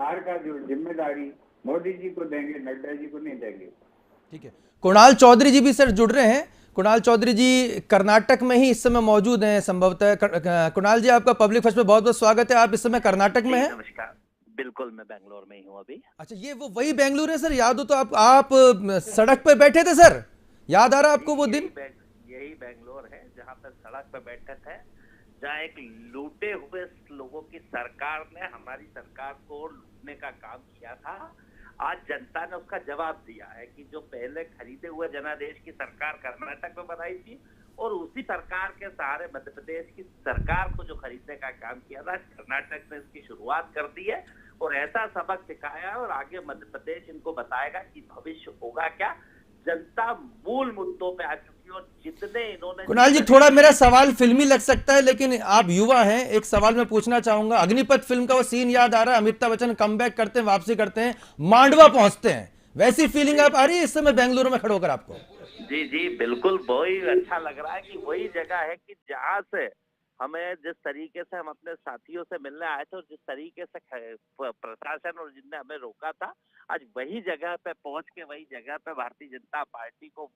बिहार का जो जिम्मेदारी मोदी जी को देंगे, नड्डा जी को नहीं देंगे। ठीक है, कुणाल चौधरी जी भी सर जुड़ रहे हैं। कुणाल चौधरी जी कर्नाटक में ही इस समय मौजूद हैं संभवतः। कुणाल जी, आपका पब्लिक फर्स्ट में बहुत बहुत स्वागत है। आप इस समय कर्नाटक में हैं? नमस्कार। बिल्कुल, मैं बेंगलोर में ही हूँ अभी। अच्छा, ये वो वही बेंगलुरु है सर? याद हो तो आप सड़क पे बैठे थे सर, याद आ रहा आपको वो दिन? यही बेंगलोर है जहाँ पे सड़क पे बैठे थे, जहाँ एक लूटे हुए लोगों की सरकार ने हमारी सरकार को लूटने का काम किया था। आज जनता ने उसका जवाब दिया है कि जो पहले खरीदे हुए जनादेश की सरकार कर्नाटक में बनाई थी और उसी सरकार के सहारे मध्य प्रदेश की सरकार को जो खरीदने का काम किया था, कर्नाटक ने इसकी शुरुआत कर दी है और ऐसा सबक सिखाया है और आगे मध्य प्रदेश इनको बताएगा कि भविष्य होगा क्या। जनता मूल मुद्दों पे आ चुकी है और जितने इन्होंने। कुणाल जी, थोड़ा मेरा सवाल फिल्मी लग सकता है, लेकिन आप युवा हैं, एक सवाल मैं पूछना चाहूंगा। अग्निपथ फिल्म का वो सीन याद आ रहा है, अमिताभ बच्चन कमबैक करते हैं, वापसी करते हैं, मांडवा पहुंचते हैं, वैसी फीलिंग आप आ रही है इस समय बेंगलुरु में खड़े होकर आपको? जी जी बिल्कुल, वही अच्छा लग रहा है कि वही जगह है कि जहाँ से हमें, जिस तरीके से हम अपने साथियों से मिलने आए थे और जिस तरीके से प्रशासन और जिनने हमें रोका था, आज वही जगह पे पहुंच के वही जगह पे भारतीय जनता पार्टी को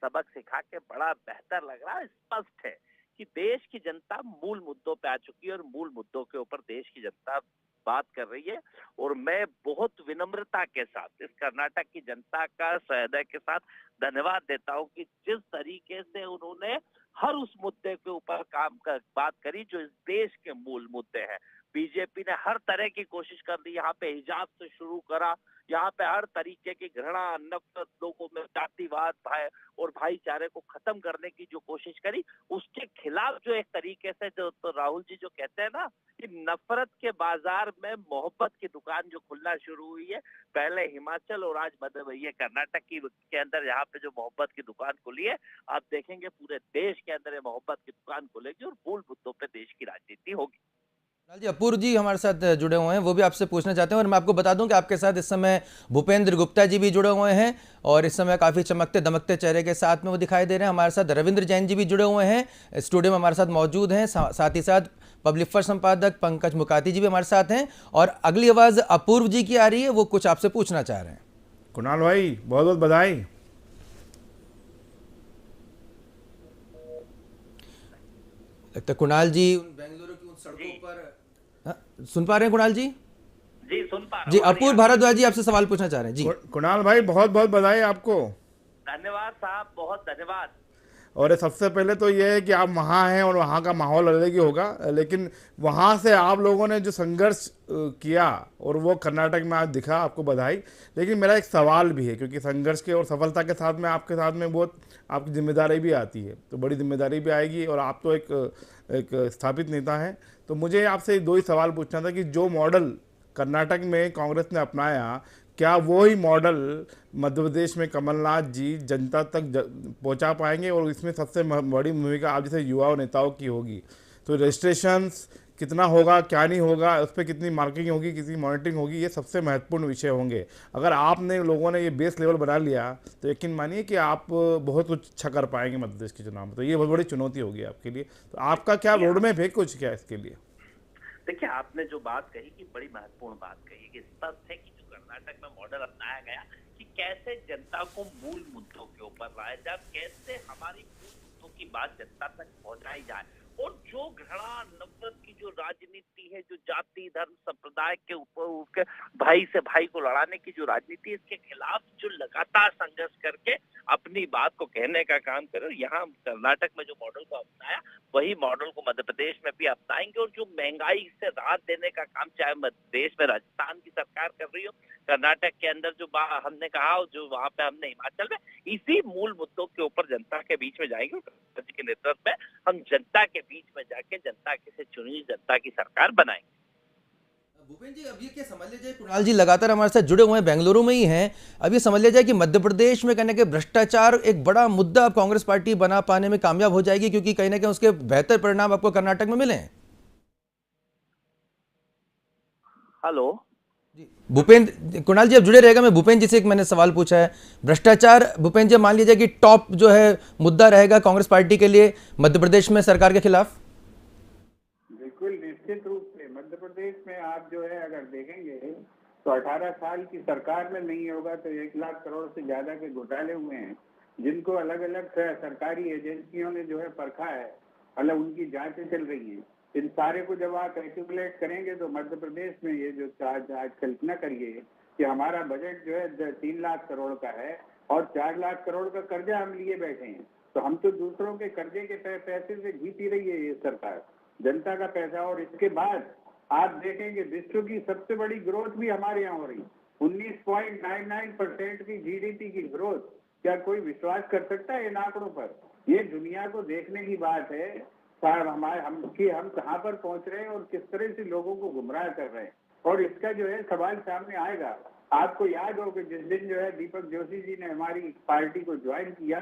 सबक सिखा के बड़ा बेहतर लग रहा है। स्पष्ट है कि देश की जनता मूल मुद्दों पे आ चुकी है और मूल मुद्दों के ऊपर देश की जनता बात कर रही है। और मैं बहुत विनम्रता के साथ इस कर्नाटक की जनता का हृदय के साथ धन्यवाद देता हूं कि जिस तरीके से उन्होंने हर उस मुद्दे के ऊपर बात करी जो इस देश के मूल मुद्दे हैं। बीजेपी ने हर तरह की कोशिश कर दी, यहाँ पे हिजाब से शुरू करा, यहाँ पे हर तरीके की घृणा, नफरत, लोगों में जातिवाद और भाईचारे को खत्म करने की जो कोशिश करी, उसके खिलाफ जो एक तरीके से जो तो राहुल जी जो कहते हैं ना कि नफरत के बाजार में मोहब्बत की दुकान जो खुलना शुरू हुई है, पहले हिमाचल और आज मध्य ये कर्नाटक के अंदर यहाँ पे जो मोहब्बत की दुकान खुली है, आप देखेंगे पूरे देश के अंदर ये मोहब्बत की दुकान खुलेगी और मूल मुद्दों पे देश की राजनीति होगी। जी, अपूर्व जी हमारे साथ जुड़े हुए हैं, वो भी आपसे पूछना चाहते हैं। और मैं आपको बता दूं कि आपके साथ इस समय भूपेंद्र गुप्ता जी भी जुड़े हुए हैं और इस समय काफ़ी चमकते दमकते चेहरे के साथ में वो दिखाई दे रहे हैं। हमारे साथ रविंद्र जैन जी भी जुड़े हुए हैं, स्टूडियो में हमारे साथ मौजूद हैं। साथ ही साथ पब्लिक फर्स्ट संपादक पंकज मुकाती जी भी हमारे साथ हैं और अगली आवाज़ अपूर्व जी की आ रही है, वो कुछ आपसे पूछना चाह रहे हैं। कुणाल भाई, बहुत बहुत बधाई। लगता है कुणाल जी बेंगलुरु की उन सड़कों पर सुन पा रहे हैं। कुणाल जी जी सुन पा रहा जी, अपूर्व भारद्वाज जी आपसे सवाल पूछना चाह रहे हैं जी। कुणाल भाई, बहुत बहुत बधाई आपको। धन्यवाद साहब, बहुत धन्यवाद। और सबसे पहले तो ये है कि आप वहाँ हैं और वहाँ का माहौल अलग ही होगा, लेकिन वहाँ से आप लोगों ने जो संघर्ष किया और वो कर्नाटक में आज दिखा, आपको बधाई। लेकिन मेरा एक सवाल भी है, क्योंकि संघर्ष के और सफलता के साथ में आपके साथ में बहुत आपकी जिम्मेदारी भी आती है, तो बड़ी जिम्मेदारी भी आएगी और आप तो एक स्थापित नेता हैं। तो मुझे आपसे दो ही सवाल पूछना था कि जो मॉडल कर्नाटक में कांग्रेस ने अपनाया, क्या वो ही मॉडल मध्य प्रदेश में कमलनाथ जी जनता तक पहुंचा पाएंगे? और इसमें सबसे बड़ी भूमिका आप जैसे युवा नेताओं की होगी, तो रजिस्ट्रेशंस कितना होगा, क्या नहीं होगा, उस पर कितनी मार्किंग होगी, कितनी मॉनिटरिंग होगी, ये सबसे महत्वपूर्ण विषय होंगे। अगर आपने लोगों ने ये बेस लेवल बना लिया तो यकीन मानिए कि आप बहुत कुछ अच्छा कर पाएंगे मध्य प्रदेश के चुनाव में। तो ये बहुत बड़ी चुनौती होगी आपके लिए। तो आपका क्या रोड मैप है कुछ क्या इसके लिए? देखिए, आपने जो बात कही कि बड़ी महत्वपूर्ण बात कही कि स्पष्ट है कि जो कर्नाटक में मॉडल अपनाया गया कि कैसे जनता को मूल मुद्दों के ऊपर लाया जाए, कैसे हमारी मूल मुद्दों की बात जनता तक पहुंचाई जाए और जो घृणा नफरत की जो राजनीति है, जो जाति धर्म संप्रदाय के ऊपर भाई से भाई को लड़ाने की जो राजनीति, इसके खिलाफ जो लगातार संघर्ष करके अपनी बात को कहने का काम करो। यहाँ कर्नाटक में जो मॉडल को अपनाया, वही मॉडल को मध्य प्रदेश में भी अपनाएंगे और जो महंगाई से राहत देने का काम चाहे मध्य प्रदेश में राजस्थान की सरकार कर रही हो, कर्नाटक के अंदर जो हमने कहा, जो वहां पे हमने हिमाचल में, इसी मूल मुद्दों के ऊपर जनता के बीच में जाएंगे। जी के नेतृत्व में हम जनता के बीच में जाके जनता से चुनी जनता की सरकार बनाएंगे। भूपेंद्र जी, अब ये क्या समझ लीजिए, कुणाल जी लगातार हमारे साथ जुड़े हुए हैं, बेंगलुरु में ही हैं। अब ये समझ लिया जाए कि मध्य प्रदेश में कहने के भ्रष्टाचार एक बड़ा मुद्दा कांग्रेस पार्टी बना पाने में कामयाब हो जाएगी, क्योंकि कहीं ना कहीं उसके बेहतर परिणाम आपको कर्नाटक में मिले हैं। हेलो भूपेंद्र, कुणाल जी अब जुड़े रहेगा। मैं भूपेंद्र जी से एक मैंने सवाल पूछा है, भ्रष्टाचार भूपेंद्र जी मान लीजिए कि टॉप जो है मुद्दा रहेगा कांग्रेस पार्टी के लिए मध्य प्रदेश में सरकार के खिलाफ। बिल्कुल निश्चित रूप से मध्य प्रदेश में आप जो है अगर देखेंगे तो 18 साल की सरकार में नहीं होगा तो 1 लाख करोड़ से ज्यादा के घोटाले हुए हैं, जिनको अलग अलग सरकारी एजेंसियों ने जो है परखा है, अलग उनकी जांचें चल रही हैं। इन सारे को जब आप एक्यूमुलेट करेंगे तो मध्य प्रदेश में ये जो आज कल्पना करिए कि हमारा बजट जो है 3 लाख करोड़ का है और 4 लाख करोड़ का कर्जा हम लिए बैठे हैं। तो हम तो दूसरों के कर्जे के पैसे से जी पी रही है ये सरकार, जनता का पैसा। और इसके बाद आप देखेंगे विश्व की सबसे बड़ी ग्रोथ भी हमारे यहाँ हो रही, 19.99% की जीडीपी की ग्रोथ। क्या कोई विश्वास कर सकता है इन आंकड़ों पर? ये दुनिया को देखने की बात है हम कहाँ पर पहुंच रहे हैं और किस तरह से लोगों को गुमराह कर रहे हैं। और इसका जो है सवाल सामने आएगा। आपको याद हो कि जिस दिन जो है दीपक जोशी जी ने हमारी पार्टी को ज्वाइन किया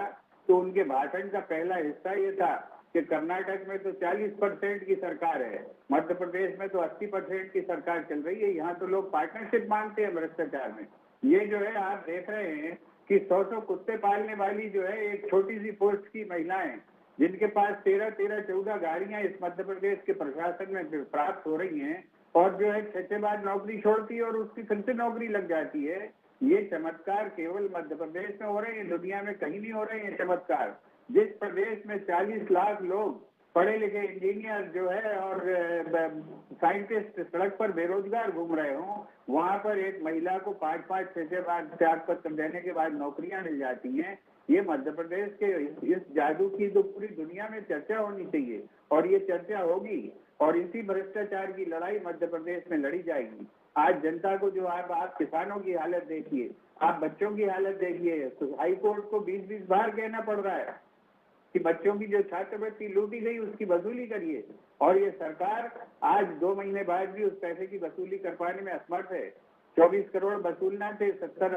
तो उनके भाषण का पहला हिस्सा ये था कि कर्नाटक में तो 40% की सरकार है, मध्य प्रदेश में तो 80% की सरकार चल रही है, यहाँ तो लोग पार्टनरशिप मांगते हैं भ्रष्टाचार में। ये जो है आप देख रहे हैं कि 100 कुत्ते पालने वाली जो है एक छोटी सी पोस्ट की महिलाएं, जिनके पास 13-14 गाड़ियां इस मध्य प्रदेश के प्रशासन में प्राप्त हो रही हैं, और जो है 6 बाद नौकरी छोड़ती है और उसकी फिर से नौकरी लग जाती है। ये चमत्कार केवल मध्य प्रदेश में हो रहे हैं, दुनिया में कहीं नहीं हो रहे हैं चमत्कार। जिस प्रदेश में 40 लाख लोग पढ़े लिखे इंजीनियर जो है और साइंटिस्ट सड़क पर बेरोजगार घूम रहे हों, वहां पर एक महिला को 5-5, 6 बाद त्यागपत्र देने के बाद नौकरियां मिल जाती हैं। ये मध्य प्रदेश के इस जादू की तो पूरी दुनिया में चर्चा होनी चाहिए, और ये चर्चा होगी, और इसी भ्रष्टाचार की लड़ाई मध्य प्रदेश में लड़ी जाएगी। आज जनता को जो आप किसानों की हालत देखिए, आप बच्चों की हालत देखिए, तो हाई कोर्ट को 20-20 बार कहना पड़ रहा है कि बच्चों की जो छात्रवृत्ति लूटी गई उसकी वसूली करिए, और ये सरकार आज 2 महीने बाद भी उस पैसे की वसूली कर पाने में असमर्थ है। 24 करोड़ वसूलना थे, 70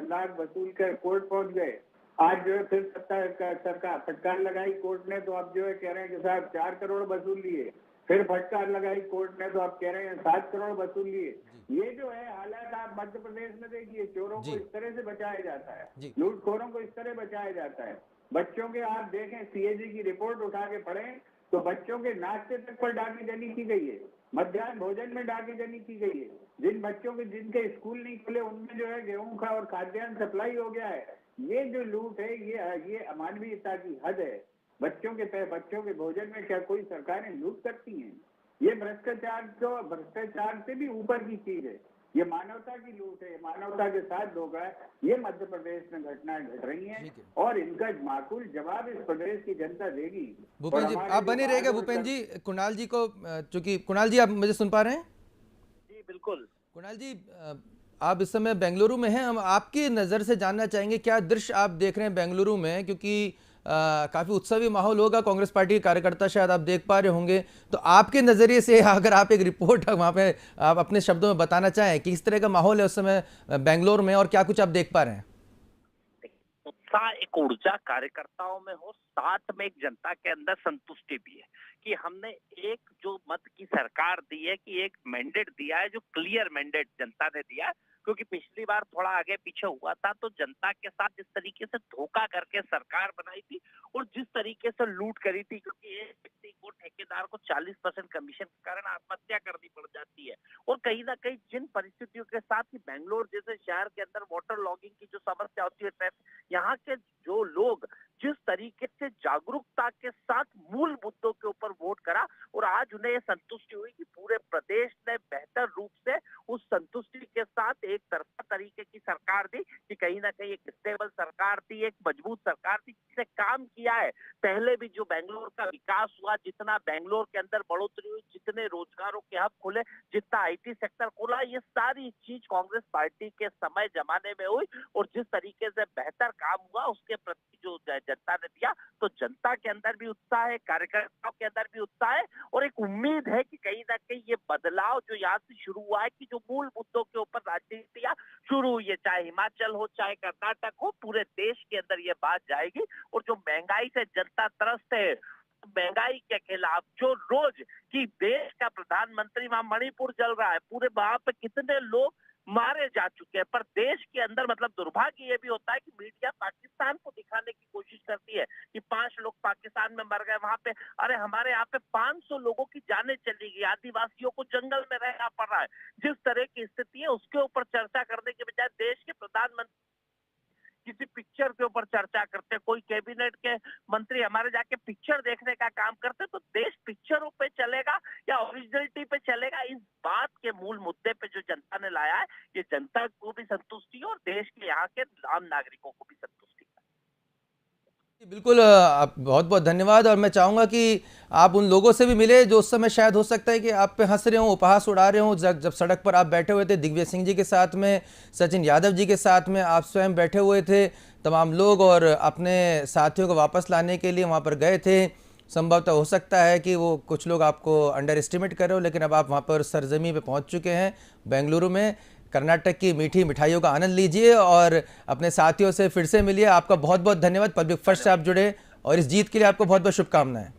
लाख वसूल कर कोर्ट पहुंच गए। आज जो है फिर सरकार फटकार लगाई कोर्ट ने, तो अब जो है कह रहे हैं कि साहब 4 करोड़ वसूल लिए। फिर फटकार लगाई कोर्ट ने, तो आप कह रहे हैं 7 करोड़ वसूल लिए। ये जो है हालात आप मध्य प्रदेश में देखिए, चोरों को इस तरह से बचाया जाता है, लूटखोरों को इस तरह बचाया जाता है। बच्चों के आप देखें, सीएजी की रिपोर्ट उठा के पढ़ें तो बच्चों के नाश्ते तक पर डाकीजनी की गई है, मध्याह्न भोजन में डाकीजनी की गई है। जिन बच्चों के जिनके स्कूल नहीं खुले उनमें जो है गेहूं का और खाद्यान्न सप्लाई हो गया है। ये जो लूट है ये अमानवीयता की हद है। बच्चों के भोजन में क्या कोई सरकारें लूट करती हैं? ये भ्रष्टाचार से भी ऊपर की चीज है। ये मानवता की लूट है, मानवता के साथ धोखा है। ये मध्य प्रदेश में घटनाएं घट रही हैं और इनका माकूल जवाब इस प्रदेश की जनता देगी। भूपेंद्र जी आप बने रहेगा। भूपेंद्र जी, कुणाल जी को, चूंकि कुणाल जी आप मुझे सुन पा रहे हैं? जी बिल्कुल। कुणाल जी, आप इस समय बेंगलुरु में हैं, हम आपकी नज़र से जानना चाहेंगे क्या दृश्य आप देख रहे हैं बेंगलुरु में, क्योंकि काफ़ी उत्सवी माहौल होगा, कांग्रेस पार्टी के कार्यकर्ता शायद आप देख पा रहे होंगे, तो आपके नज़रिए से अगर आप एक रिपोर्ट वहाँ पे आप अपने शब्दों में बताना चाहें कि इस तरह का माहौल है उस समय बेंगलुरु में और क्या कुछ आप देख पा रहे हैं? उत्साह, एक ऊर्जा कार्यकर्ताओं में हो, साथ में एक जनता के अंदर संतुष्टि भी है कि हमने एक जो मत की सरकार दी है, कि एक मैंडेट दिया है जो क्लियर मैंडेट जनता ने दिया है। क्योंकि पिछली बार थोड़ा आगे पीछे हुआ था तो जनता के साथ जिस तरीके से धोखा करके सरकार बनाई थी और जिस तरीके से लूट करी थी, क्योंकि एक व्यक्ति को, ठेकेदार को 40% कमीशन के कारण आत्महत्या करनी पड़ जाती है। और कहीं ना कहीं जिन परिस्थितियों के साथ ही बेंगलोर जैसे शहर के अंदर वाटर लॉगिंग की जो समस्या होती है, यहाँ के जो लोग जिस तरीके से जागरूकता के साथ मूल मुद्दों के ऊपर वोट करा, और आज उन्हें ये संतुष्टि हुई कि पूरे प्रदेश ने बेहतर रूप से उस संतुष्टि के साथ एक तरफा तरीके की सरकार दी, कि कहीं ना कहीं एक स्टेबल सरकार थी, एक मजबूत सरकार थी जिसने काम किया है। पहले भी जो बेंगलोर का विकास हुआ, जितना बेंगलोर के अंदर बढ़ोतरी हुई, जितने रोजगारों के हब खुले, जितना आईटी सेक्टर खुला, ये सारी चीज कांग्रेस पार्टी के समय जमाने में हुई। और जिस तरीके से बेहतर काम हुआ उसके प्रति जो जनता ने दिया, तो जनता के अंदर भी उत्साह है, कार्यकर्ताओं के अंदर भी उत्साह है, और एक उम्मीद है कि कहीं ना कहीं ये बदलाव जो यहाँ से शुरू हुआ है, कि जो मूल मुद्दों के ऊपर राजनीतियां शुरू हुई है, चाहे हिमाचल हो चाहे कर्नाटक हो, पूरे देश के अंदर ये बात जाएगी। और जो महंगाई से जनता त्रस्त है, महंगाई के खिलाफ जो रोज की देश का प्रधानमंत्री, वहां मणिपुर जल रहा है, पूरे वहां पे कितने लोग मारे जा चुके हैं। पर देश के अंदर मतलब दुर्भाग्य ये भी होता है कि मीडिया पाकिस्तान को दिखाने की कोशिश करती है कि 5 लोग पाकिस्तान में मर गए, वहां पे अरे हमारे यहाँ पे 500 लोगों की जानें चली गई, आदिवासियों को जंगल में रहना पड़ रहा है। जिस तरह की स्थिति है उसके ऊपर चर्चा करने के बजाय देश के प्रधानमंत्री किसी पिक्चर के ऊपर चर्चा करते, कोई कैबिनेट के मंत्री हमारे जाके पिक्चर देखने का काम करते, तो देश पिक्चरों पे चलेगा या ओरिजिनलिटी पे चलेगा? इस बात के मूल मुद्दे पे जो जनता ने लाया है, ये जनता को भी संतुष्टि है और देश के यहाँ के आम नागरिकों को भी संतुष्टि है। बिल्कुल, आप बहुत बहुत धन्यवाद। और मैं चाहूँगा कि आप उन लोगों से भी मिले जो उस समय शायद हो सकता है कि आप पे हंस रहे हों, उपहास उड़ा रहे हों। जब सड़क पर आप बैठे हुए थे दिग्विजय सिंह जी के साथ में, सचिन यादव जी के साथ में, आप स्वयं बैठे हुए थे, तमाम लोग, और अपने साथियों को वापस लाने के लिए वहाँ पर गए थे। संभवतः हो सकता है कि वो कुछ लोग आपको अंडर एस्टिमेट कर रहे हो, लेकिन अब आप वहाँ पर सरजमी पे पहुँच चुके हैं बेंगलुरु में। कर्नाटक की मीठी मिठाइयों का आनंद लीजिए और अपने साथियों से फिर से मिलिए। आपका बहुत बहुत धन्यवाद। पब्लिक फर्स्ट से आप जुड़े और इस जीत के लिए आपको बहुत बहुत शुभकामनाएं।